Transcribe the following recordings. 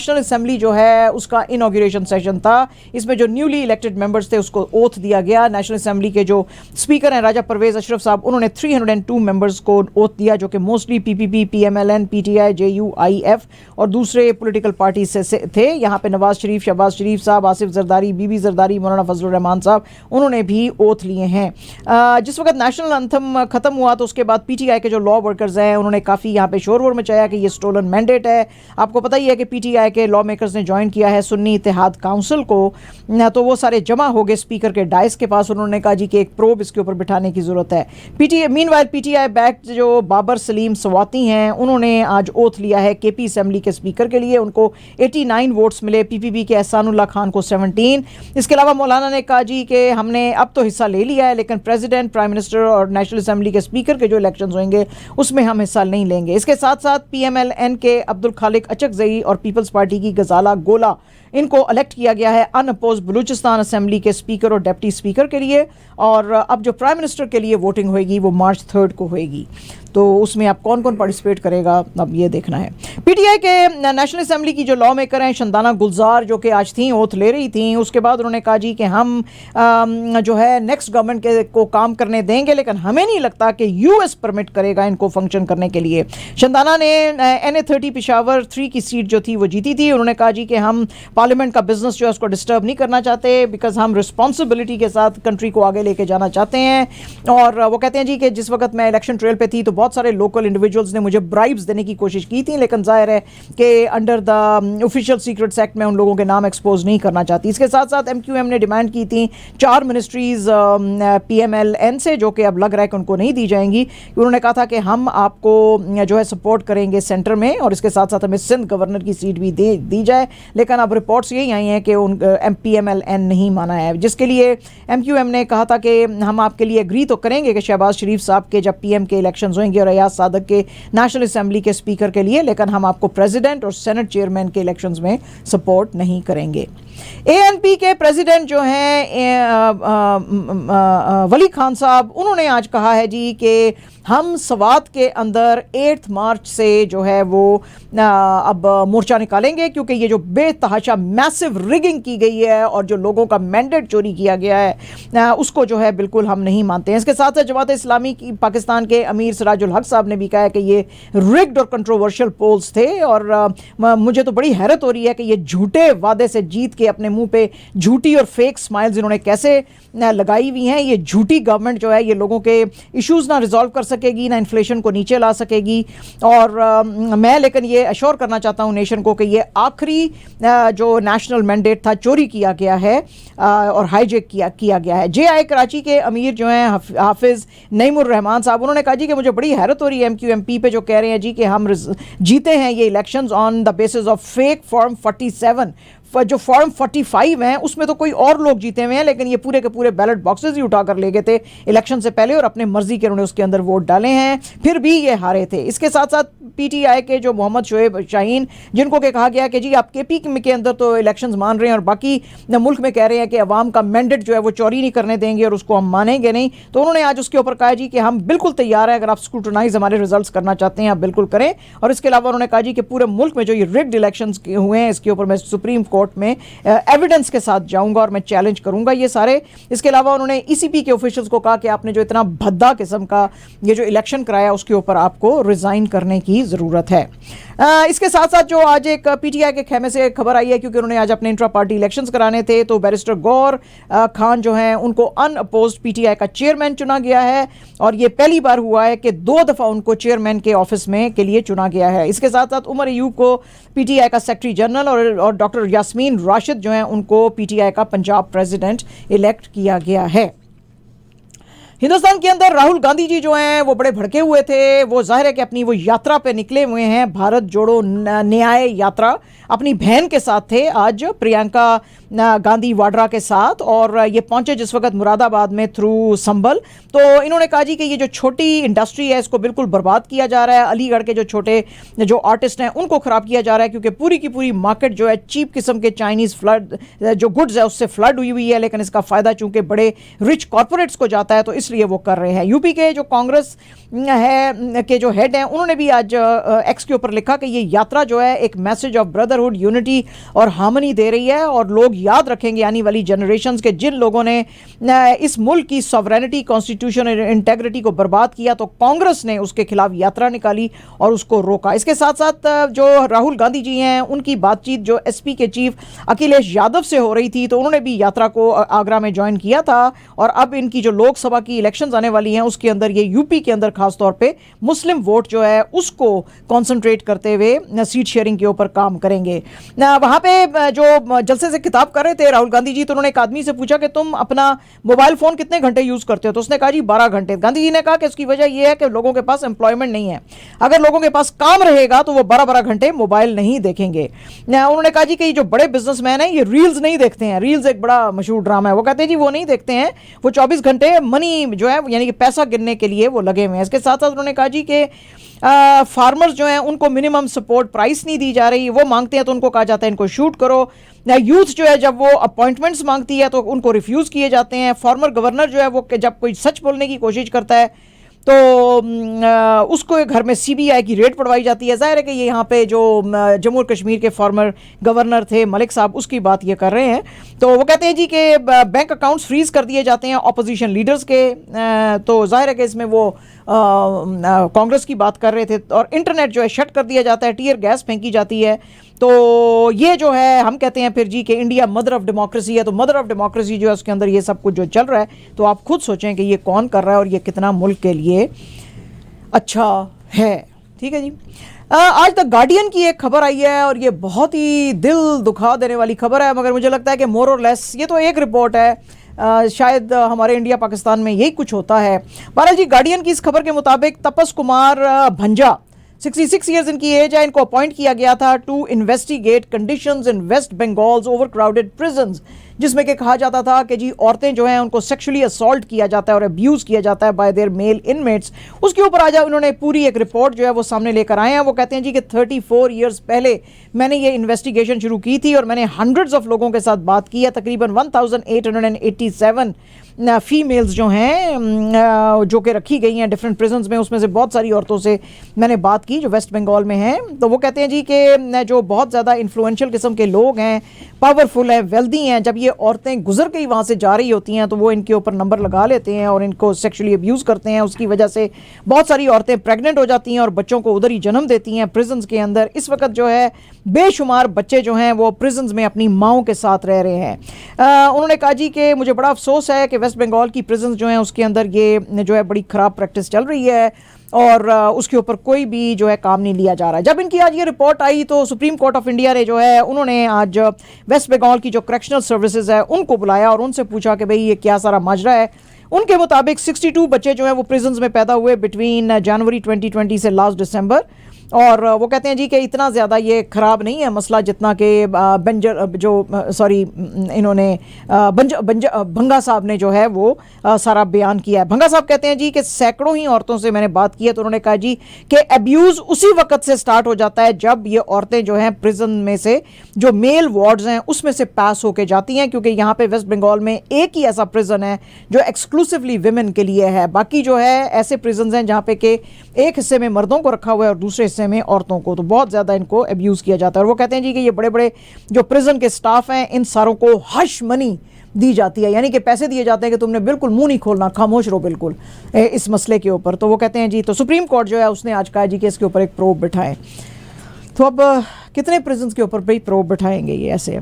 National assembly जो है उसका इनॉग्रेशन सेशन था। इसमें जो न्यूली इलेक्टेड मेंबर्स थे उसको ओथ दिया गया। नेशनल असेंबली के जो स्पीकर हैं राजा परवेज अशरफ साहब, उन्होंने 302 मेंबर्स को ओथ दिया, जो कि mostly PPP, PMLN, PTI, JUIF और दूसरे पॉलिटिकल पार्टी से थे। यहाँ पे नवाज शरीफ, शहबाज शरीफ साहब, आसिफ जरदारी, बीबी जरदारी, मौलाना फजलुर रहमान साहब, उन्होंने भी ओथ लिए हैं। जिस वक्त नेशनल एंथम खत्म हुआ तो उसके बाद पीटीआई के जो लॉ वर्कर्स हैं उन्होंने काफ़ी यहाँ पे शोर वोर मचाया कि ये स्टोलन मैंडेट है। आपको पता ही है कि पीटीआई के लॉ मेकर्स ने ज्वाइन किया है सुन्नी इत्तेहाद काउंसिल को, तो वो सारे जमा हो गए स्पीकर के डाइस के पास। उन्होंने कहा जी कि एक प्रोब इसके ऊपर बिठाने की ज़रूरत है। मीनवाइल पीटीआई बैक्ड जो बाबर सलीम सवाती हैं उन्होंने आज ओथ लिया है केपी असेंबली के स्पीकर के लिए। उनको 89 वोट्स मिले, पीपीपी के एहसानुल्लाह खान को 17। इसके अलावा मौलाना ने कहा जी कि हमने अब तो हिस्सा ले लिया है, लेकिन प्रेसिडेंट, प्राइम मिनिस्टर और नेशनल असेंबली के स्पीकर के जो इलेक्शंस होंगे उसमें हम हिस्सा नहीं लेंगे। इसके साथ साथ पीएमएलएन के अब्दुल खालिक अचकजई और पीपल्स पार्टी की गजाला गोला, इनको इलेक्ट किया गया है अनअपोज बलूचिस्तान असेंबली के स्पीकर और डिप्टी स्पीकर के लिए। और अब जो प्राइम मिनिस्टर के लिए वोटिंग होगी वो मार्च 3 को होगी, तो उसमें आप कौन कौन पार्टिसिपेट करेगा अब ये देखना है। पीटीआई के नेशनल असेंबली की जो लॉ मेकर हैं शंदाना गुलजार, जो कि आज थी, ओथ ले रही थी, उसके बाद उन्होंने कहा जी कि हम जो है नेक्स्ट गवर्नमेंट को काम करने देंगे, लेकिन हमें नहीं लगता कि यूएस परमिट करेगा इनको फंक्शन करने के लिए। शंदाना ने NA30 पेशावर 3 की सीट जो थी वो जीती थी। उन्होंने कहा जी कि हम पार्लियामेंट का बिजनेस जो है उसको डिस्टर्ब नहीं करना चाहते, बिकॉज हम रिस्पॉन्सिबिलिटी के साथ कंट्री को आगे लेके जाना चाहते हैं। और वो कहते हैं जी कि जिस वक्त मैं इलेक्शन ट्रेल पे थी तो बहुत सारे लोकल इंडिविजुअल्स ने मुझे ब्राइब्स देने की कोशिश की थी, लेकिन जाहिर है कि under the official secrets act में उन लोगों के नाम एक्सपोज नहीं करना चाहती। इसके साथ साथ एमक्यूएम ने डिमांड की थी 4 मिनिस्ट्रीज पीएमएलएन से, जो कि अब लग रहा है कि उनको नहीं दी जाएंगी। उन्होंने कहा था कि हम आपको जो है सपोर्ट करेंगे सेंटर में, और इसके साथ साथ हमें सिंध गवर्नर की सीट भी दी जाए, लेकिन अब रिपोर्ट्स यही आई हैं कि उन पीएमएलएन नहीं माना है, जिसके लिए एमक्यूएम ने कहा था कि हम आपके लिए एग्री तो करेंगे कि शहबाज शरीफ साहब के जब पीएम के इलेक्शंस होंगे और रियाज सादक के नेशनल असेंबली के स्पीकर के लिए, लेकिन हम आपको प्रेसिडेंट और सेनेट चेयरमैन के इलेक्शंस में सपोर्ट नहीं करेंगे। एएनपी के प्रेसिडेंट जो हैं वली खान साहब, उन्होंने आज कहा है जी कि हम सवात के अंदर 8 मार्च से जो है वो अब मोर्चा निकालेंगे, क्योंकि ये जो बेतहाशा मैसिव रिगिंग की गई है और जो लोगों का मैंडेट चोरी किया गया है उसको जो है बिल्कुल हम नहीं मानते हैं। इसके साथ साथ जमात इस्लामी की पाकिस्तान के अमीर सिराजुल हक साहब ने भी कहा है कि ये रिग्ड और कंट्रोवर्शियल पोल्स थे, और मुझे तो बड़ी हैरत हो रही है कि ये झूठे वादे से जीत के अपने मुंह पे झूठी और फेक स्माइल्स इन्होंने कैसे लगाई हुई हैं। ये झूठी गवर्नमेंट जो है ये लोगों के इश्यूज ना रिजॉल्व कर सकेगी, ना इन्फ्लेशन को नीचे ला सकेगी। और मैं लेकिन ये अश्योर करना चाहता हूँ नेशन को कि ये आखिरी जो नेशनल मैंडेट था चोरी किया गया है और हाईजेक किया गया है। जेआई कराची के अमीर जो हैं हाफिज नईमुर रहमान साहब, उन्होंने कहा जी कि मुझे बड़ी हैरत हो रही है एमक्यूएमपी पे जो कह रहे हैं जी कि हम जीते हैं ये elections on the basis of fake form 47। जो फॉर्म 45 हैं उसमें तो कोई और लोग जीते हुए हैं, लेकिन ये पूरे के पूरे बैलेट बॉक्सेस ही उठाकर ले गए थे इलेक्शन से पहले और अपने मर्जी के उन्होंने उसके अंदर वोट डाले हैं, फिर भी ये हारे थे। इसके साथ साथ पीटीआई के जो मोहम्मद शोएब शाहीन, जिनको के कहा गया कि जी आप केपी के अंदर तो इलेक्शंस मान रहे हैं और बाकी मुल्क में कह रहे हैं कि अवाम का मैंडेट जो है वो चोरी नहीं करने देंगे और उसको हम मानेंगे नहीं, तो उन्होंने आज उसके ऊपर कहा जी कि हम बिल्कुल तैयार हैं, अगर आप स्क्रूटनाइज हमारे रिजल्ट करना चाहते हैं आप बिल्कुल करें। और इसके अलावा उन्होंने कहा जी कि पूरे मुल्क में जो ये रिग्ड इलेक्शंस हुए हैं इसके ऊपर मैं सुप्रीम कोर्ट में एविडेंस के साथ जाऊंगा और मैं चैलेंज करूंगा ये सारे। इसके अलावा उन्होंने ईसीपी के ऑफिशियल्स को कहा कि आपने जो इतना भद्दा किस्म का ये जो इलेक्शन कराया उसके ऊपर आपको रिजाइन करने की ज़रूरत है। इसके साथ साथ जो आज एक पीटीआई के खेमे से खबर आई है, क्योंकि उन्होंने आज अपने इंट्रा पार्टी इलेक्शंस कराने थे, तो बैरिस्टर गौर खान जो हैं उनको अनअपोज्ड पीटीआई का चेयरमैन चुना गया है, और ये पहली बार हुआ है कि 2 दफ़ा उनको चेयरमैन के ऑफिस में के लिए चुना गया है। इसके साथ साथ उमर अयूब को पीटीआई का सेक्रेटरी जनरल और डॉक्टर यास्मीन राशिद जो हैं उनको पीटीआई का पंजाब प्रेसिडेंट इलेक्ट किया गया है। हिंदुस्तान के अंदर राहुल गांधी जी जो हैं वो बड़े भड़के हुए थे। वो जाहिर है कि अपनी वो यात्रा पे निकले हुए हैं, भारत जोड़ो न्याय यात्रा, अपनी बहन के साथ थे आज प्रियंका गांधी वाड्रा के साथ, और ये पहुंचे जिस वक्त मुरादाबाद में थ्रू संभल। तो इन्होंने कहा जी कि ये जो छोटी इंडस्ट्री है इसको बिल्कुल बर्बाद किया जा रहा है, अलीगढ़ के जो छोटे जो आर्टिस्ट हैं उनको ख़राब किया जा रहा है, क्योंकि पूरी की पूरी मार्केट जो है चीप किस्म के चाइनीज़ फ्लड जो गुड्स है उससे फ्लड हुई है, लेकिन इसका फ़ायदा चूंकि बड़े रिच कॉरपोरेट्स को जाता है तो इसलिए वो कर रहे हैं। यूपी के जो कांग्रेस है के जो हेड हैं उन्होंने भी आज एक्स के ऊपर लिखा कि ये यात्रा जो है एक मैसेज ऑफ ब्रदरहुड, यूनिटी और हार्मनी दे रही है, और लोग याद रखेंगे आने वाली जनरेशंस के जिन लोगों ने इस मुल्क की सॉवरेनिटी, कॉन्स्टिट्यूशन और इंटेग्रिटी को बर्बाद किया, तो कांग्रेस ने उसके खिलाफ यात्रा निकाली और उसको रोका। इसके साथ साथ जो राहुल गांधी जी हैं उनकी बातचीत जो एसपी के चीफ अखिलेश यादव से हो रही थी, तो उन्होंने भी यात्रा को आगरा में ज्वाइन किया था, और अब इनकी जो लोकसभा की इलेक्शंस आने वाली हैं उसके अंदर ये यूपी के अंदर खास तौर पे मुस्लिम वोट जो है उसको कॉन्सेंट्रेट करते हुए सीट शेयरिंग के ऊपर काम करेंगे। वहां पे जो जलसे से खिताब कर रहे थे राहुल गांधी जी, तो उन्होंने एक आदमी से पूछा कि तुम अपना मोबाइल फोन कितने घंटे यूज करते हो, तो उसने कहा जी 12 घंटे। गांधी जी ने कहा कि इसकी वजह यह है कि लोगों के पास एम्प्लॉयमेंट नहीं है, अगर लोगों के पास काम रहेगा तो वो 12-12 घंटे मोबाइल नहीं देखेंगे। उन्होंने कहा जी कि जो बड़े बिजनेसमैन हैं ये रील्स नहीं देखते हैं, रील्स एक बड़ा मशहूर ड्रामा है, वो कहते हैं जी वो नहीं देखते हैं, वो 24 घंटे मनी जो है यानी कि पैसा गिनने के लिए वो लगे हुए हैं। इसके साथ साथ उन्होंने कहा जी कि फार्मर्स जो हैं उनको मिनिमम सपोर्ट प्राइस नहीं दी जा रही, वो मांगते हैं तो उनको कहा जाता है इनको शूट करो। यूथ जो है जब वो अपॉइंटमेंट्स मांगती है तो उनको रिफ्यूज़ किए जाते हैं। फॉर्मर गवर्नर जो है वो जब कोई सच बोलने की कोशिश करता है तो उसको घर में सीबीआई की रेड पड़वाई जाती है। जाहिर है कि ये यहाँ पे जो जम्मू और कश्मीर के फॉर्मर गवर्नर थे मलिक साहब, उसकी बात ये कर रहे हैं। तो वो कहते हैं जी कि बैंक अकाउंट्स फ्रीज कर दिए जाते हैं ऑपोजिशन लीडर्स के, तो जाहिर है कि इसमें वो कांग्रेस की बात कर रहे थे। और इंटरनेट जो है शट कर दिया जाता है, टीयर गैस फेंकी जाती है। तो ये जो है हम कहते हैं फिर जी कि इंडिया मदर ऑफ डेमोक्रेसी है, तो मदर ऑफ डेमोक्रेसी जो है उसके अंदर ये सब कुछ जो चल रहा है, तो आप खुद सोचें कि ये कौन कर रहा है और ये कितना मुल्क के लिए अच्छा है। ठीक है जी। आज द गार्डियन की एक खबर आई है और ये बहुत ही दिल दुखा देने वाली खबर है, मगर मुझे लगता है कि मोर और लेस ये तो एक रिपोर्ट है, शायद हमारे इंडिया पाकिस्तान में यही कुछ होता है। बहरहाल जी गार्डियन की इस खबर के मुताबिक तपस कुमार भंजा 66 ईयर्स इनकी एज है, इनको अपॉइंट किया गया था to investigate conditions in West Bengal's overcrowded prisons, जिसमें कि कहा जाता था कि जी औरतें जो हैं उनको सेक्सुअली असॉल्ट किया जाता है और अब्यूज़ किया जाता है बाय देयर मेल इनमेट्स। उसके ऊपर आज उन्होंने पूरी एक रिपोर्ट जो है वो सामने लेकर आए हैं। वो कहते हैं जी कि 34 ईयर्स पहले मैंने ये इन्वेस्टिगेशन शुरू की थी और मैंने हंड्रेड्स ऑफ लोगों के साथ बात की है। तकरीबन 1887 फीमेल्स जो हैं जो कि रखी गई हैं डिफरेंट प्रिजन्स में, उसमें से बहुत सारी औरतों से मैंने बात की जो वेस्ट बंगाल में हैं। तो वो कहते हैं जी कि जो बहुत ज़्यादा इन्फ्लुएंशियल किस्म के लोग हैं, पावरफुल हैं, वेल्दी हैं, जब ये औरतें गुजर के ही वहाँ से जा रही होती हैं तो वो इनके ऊपर नंबर लगा लेते हैं और इनको सेक्सुअली अब्यूज़ करते हैं। उसकी वजह से बहुत सारी औरतें प्रेग्नेंट हो जाती हैं और बच्चों को उधर ही जन्म देती हैं प्रिजन्स के अंदर। इस वक्त जो है बेशुमार बच्चे जो हैं वो प्रिजन्स में अपनी माओं के साथ रह रहे हैं। उन्होंने कहा जी कि मुझे बड़ा अफसोस है कि वेस्ट बंगाल की प्रिजन्स जो हैं उसके अंदर ये जो है बड़ी ख़राब प्रैक्टिस चल रही है और उसके ऊपर कोई भी जो है काम नहीं लिया जा रहा है। जब इनकी आज ये रिपोर्ट आई तो सुप्रीम कोर्ट ऑफ इंडिया ने जो है उन्होंने आज वेस्ट बंगाल की जो करेक्शनल सर्विसेज है उनको बुलाया और उनसे पूछा कि भाई ये क्या सारा माजरा है। उनके मुताबिक 62 बच्चे जो हैं वो प्रिजन्स में पैदा हुए बिटवीन जनवरी 2020 से लास्ट दिसंबर, और वो कहते हैं जी कि इतना ज़्यादा ये ख़राब नहीं है मसला जितना कि भंगा साहब ने जो है वो सारा बयान किया है। भंगा साहब कहते हैं जी कि सैकड़ों ही औरतों से मैंने बात की है तो उन्होंने कहा जी कि अब्यूज़ उसी वक्त से स्टार्ट हो जाता है जब ये औरतें जो हैं प्रिजन में से जो मेल वार्ड्स हैं उसमें से पास होके जाती हैं, क्योंकि यहाँ पे वेस्ट बंगाल में एक ही ऐसा प्रिजन है जो एक्सक्लूसिवली विमेन के लिए है। बाकी जो है ऐसे प्रिजन हैं जहाँ पे कि एक हिस्से में मर्दों को रखा हुआ है और दूसरे हिस्से में औरतों को, तो बहुत ज़्यादा इनको अब्यूज़ किया जाता है। और वो कहते हैं जी कि ये बड़े बड़े जो प्रिजन के स्टाफ हैं इन सारों को हश मनी दी जाती है, यानी कि पैसे दिए जाते हैं कि तुमने बिल्कुल मुंह नहीं खोलना, खामोश रहो बिल्कुल इस मसले के ऊपर। तो वो कहते हैं जी, तो सुप्रीम कोर्ट जो है उसने आज कहा जी कि इसके ऊपर एक प्रोब बिठाएं। तो अब कितने प्रिजन्स के ऊपर भी प्रोब बिठाएंगे ये ऐसे।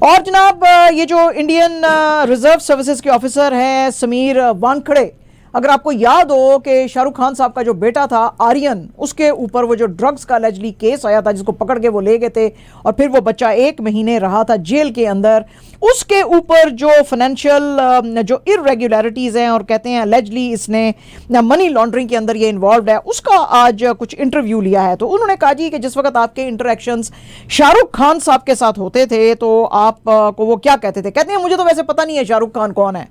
और जनाब ये जो इंडियन रिजर्व सर्विसेज के ऑफिसर हैं समीर वानखड़े, अगर आपको याद हो कि शाहरुख खान साहब का जो बेटा था आर्यन, उसके ऊपर वो जो ड्रग्स का एलिजिडली केस आया था, जिसको पकड़ के वो ले गए थे और फिर वो बच्चा 1 महीने रहा था जेल के अंदर, उसके ऊपर जो फाइनेंशियल जो इरेगुलरिटीज हैं और कहते हैं एलिजिडली इसने मनी लॉन्ड्रिंग के अंदर ये इन्वॉल्व है, उसका आज कुछ इंटरव्यू लिया है। तो उन्होंने कहा जी कि जिस वक्त आपके इंटरेक्शंस शाहरुख खान साहब के साथ होते थे तो आप को वो क्या कहते थे? कहते हैं मुझे तो वैसे पता नहीं है शाहरुख खान कौन है।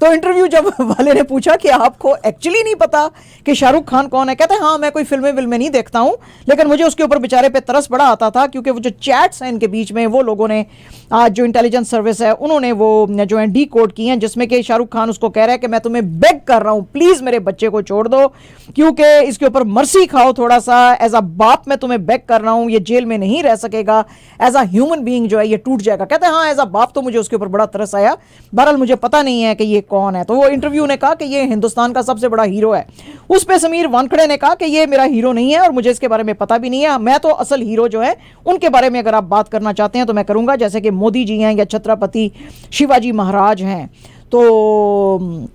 तो इंटरव्यू जब वाले ने पूछा कि आपको एक्चुअली नहीं पता कि शाहरुख खान कौन है, कहते हैं हाँ मैं कोई फिल्में नहीं देखता हूं, लेकिन मुझे उसके ऊपर बेचारे पे तरस बड़ा आता था, क्योंकि वो जो चैट्स हैं इनके बीच में, वो लोगों ने आज जो इंटेलिजेंस सर्विस है उन्होंने वो जो है डी कोड की हैं, जिसमें कि शाहरुख खान उसको कह रहा है कि मैं तुम्हें बेग कर रहा हूं, प्लीज मेरे बच्चे को छोड़ दो, क्योंकि इसके ऊपर मर्सी खाओ थोड़ा सा, एज अ बाप मैं तुम्हें बेग कर रहा हूं, ये जेल में नहीं रह सकेगा, एज अ ह्यूमन बीइंग जो है ये टूट जाएगा। कहते हैं हाँ एज अ बाप तो मुझे उसके ऊपर बड़ा तरस आया, बहरहाल मुझे पता नहीं है कि ये कौन है। तो वो इंटरव्यू ने कहा कि ये हिंदुस्तान का सबसे बड़ा हीरो है। उस पे समीर वानखड़े ने कहा कि ये मेरा हीरो नहीं है और मुझे इसके बारे में पता भी नहीं है, मैं तो असल हीरो जो है उनके बारे में अगर आप बात करना चाहते हैं तो मैं करूंगा, जैसे कि मोदी जी हैं या छत्रपति शिवाजी महाराज हैं। तो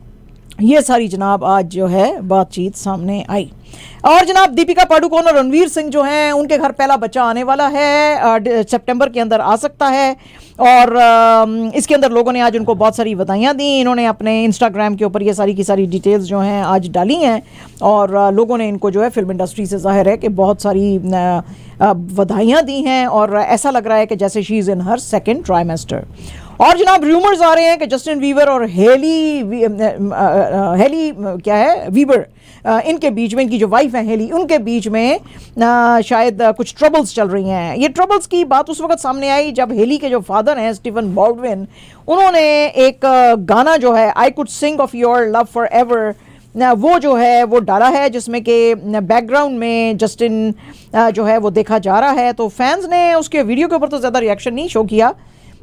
ये सारी जनाब आज जो है बातचीत सामने आई। और जनाब दीपिका पादुकोण और रणवीर सिंह जो हैं उनके घर पहला बच्चा आने वाला है, सितंबर के अंदर आ सकता है। और इसके अंदर लोगों ने आज उनको बहुत सारी बधाइयाँ दी। इन्होंने अपने इंस्टाग्राम के ऊपर ये सारी की सारी डिटेल्स जो हैं आज डाली हैं और लोगों ने इनको जो है फिल्म इंडस्ट्री से जाहिर है कि बहुत सारी बधाइयाँ दी हैं और ऐसा लग रहा है कि जैसे she is in her second trimester. और जनाब रूमर्स आ रहे हैं कि जस्टिन वीवर और हेली क्या है वीबर, इनके बीच में, इनकी जो वाइफ है हेली, उनके बीच में शायद कुछ ट्रबल्स चल रही हैं। ये ट्रबल्स की बात उस वक्त सामने आई जब हेली के जो फादर हैं स्टीवन बॉल्डविन, उन्होंने एक गाना जो है I could sing of your love for ever, वो जो है वो डाला है, जिसमें कि बैकग्राउंड में जस्टिन जो है वो देखा जा रहा है। तो फैंस ने उसके वीडियो के ऊपर तो ज़्यादा रिएक्शन नहीं शो किया,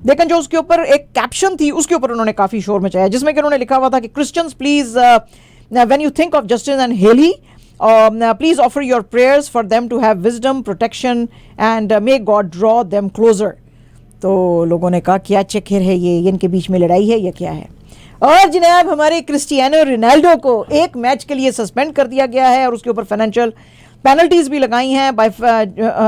लेकिन जो उसके ऊपर एक कैप्शन थी उसके ऊपर उन्होंने काफ़ी शोर मचाया, जिसमें कि उन्होंने लिखा हुआ था कि Christians please when you think of Justin and Haley, please offer your prayers for them to have wisdom, protection and may God draw them closer। तो लोगों ने कहा क्या चक्कर है ये इनके बीच में लड़ाई है या क्या है। और जनाब हमारे क्रिस्टियानो रोनाल्डो को एक मैच के लिए सस्पेंड कर दिया गया है और उसके ऊपर फाइनेंशियल पेनल्टीज भी लगाई हैं by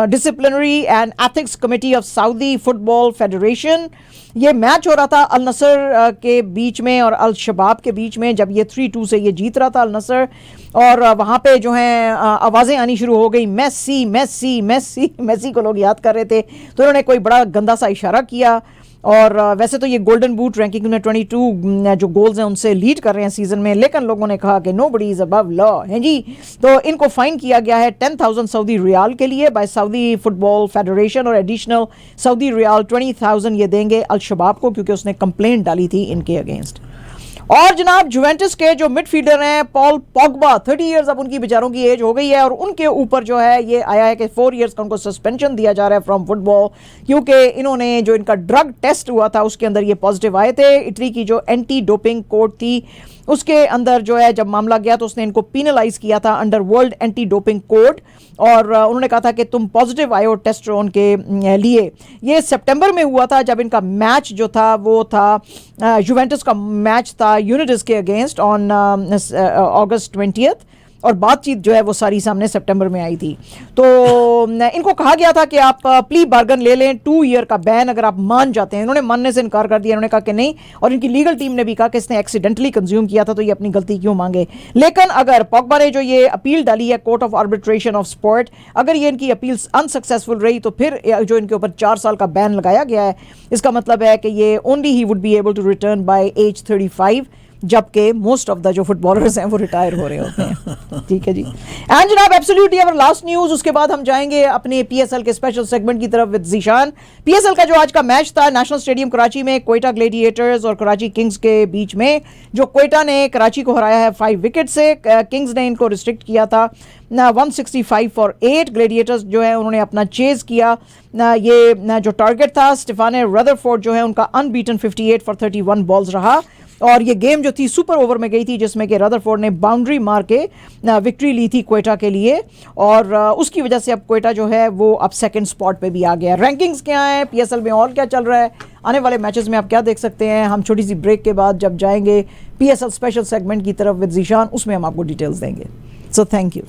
disciplinary and ethics committee of Saudi football federation. ये मैच हो रहा था अल नसर के बीच में और अल शबाब के बीच में, जब ये 3-2 से ये जीत रहा था अल नसर, और वहाँ पे जो हैं आवाज़ें आनी शुरू हो गई, मेसी मेसी मेसी मेसी को लोग याद कर रहे थे, तो उन्होंने कोई बड़ा गंदा सा इशारा किया। और वैसे तो ये गोल्डन बूट रैंकिंग में 22 जो गोल्स हैं उनसे लीड कर रहे हैं सीजन में, लेकिन लोगों ने कहा कि नोबडी इज अबव लॉ है जी। तो इनको फाइन किया गया है 10,000 सऊदी रियाल के लिए बाय सऊदी फुटबॉल फेडरेशन, और एडिशनल सऊदी रियाल 20,000 ये देंगे अल शबाब को, क्योंकि उसने कंप्लेंट डाली थी इनके अगेंस्ट। और जनाब जुवेंटस के जो मिडफील्डर हैं पॉल पॉगबा, 30 इयर्स अब उनकी बेचारों की एज हो गई है, और उनके ऊपर जो है ये आया है कि 4 इयर्स का उनको सस्पेंशन दिया जा रहा है फ्रॉम फुटबॉल, क्योंकि इन्होंने जो इनका ड्रग टेस्ट हुआ था उसके अंदर ये पॉजिटिव आए थे। इटली की जो एंटी डोपिंग कोड थी उसके अंदर जो है जब मामला गया तो उसने इनको पीनलाइज किया था under world anti doping code, और उन्होंने कहा था कि तुम पॉजिटिव आए हो टेस्टोस्टेरोन के लिए। ये सितंबर में हुआ था जब इनका मैच जो था वो था जुवेंटस का मैच था यूनाइटेड के अगेंस्ट ऑन अगस्त 20, और बातचीत जो है वो सारी सामने सितंबर में आई थी। तो इनको कहा गया था कि आप प्ली बार्गन ले लें, 2 ईयर का बैन अगर आप मान जाते हैं। इन्होंने मानने से इनकार कर दिया, इन्होंने कहा कि नहीं, और इनकी लीगल टीम ने भी कहा कि इसने एक्सीडेंटली कंज्यूम किया था तो ये अपनी गलती क्यों मांगे। लेकिन अगर पॉगबा ने जो ये अपील डाली है court of arbitration of sport, अगर ये इनकी अपील अनसक्सेसफुल रही तो फिर जो इनके ऊपर 4 साल का बैन लगाया गया है, इसका मतलब है कि ये ओनली ही would be able to return by age 35, जबकि मोस्ट ऑफ द जो फुटबॉलर्स हैं वो रिटायर हो रहे होते हैं। ठीक है जी। एंड जनाब एब्सोल्युटली अवर लास्ट न्यूज़, उसके बाद हम जाएंगे अपने पीएसएल के स्पेशल सेगमेंट की तरफ विद जीशान। पीएसएल का जो आज का मैच था नेशनल स्टेडियम कराची में क्वेटा ग्लेडिएटर्स और कराची किंग्स के बीच में, जो क्वेटा ने कराची को हराया है 5 विकेट से, किंग्स ने इनको रिस्ट्रिक्ट किया था 165 फॉर 8। ग्लेडिएटर्स जो है उन्होंने अपना चेज किया, ये जो टारगेट था स्टीफाने रदरफोर्ड जो है उनका अनबीटन 58 फॉर 31 बॉल्स रहा, और ये गेम जो थी सुपर ओवर में गई थी, जिसमें कि रदरफोर्ड ने बाउंड्री मार के विक्ट्री ली थी क्वेटा के लिए, और उसकी वजह से अब क्वेटा जो है वो अब सेकंड स्पॉट पे भी आ गया। रैंकिंग्स क्या है, पीएसएल में और क्या चल रहा है, आने वाले मैचेस में आप क्या देख सकते हैं, हम छोटी सी ब्रेक के बाद जब जाएंगे पीएसएल स्पेशल सेगमेंट की तरफ विद जीशान, उसमें हम आपको डिटेल्स देंगे। So thank you.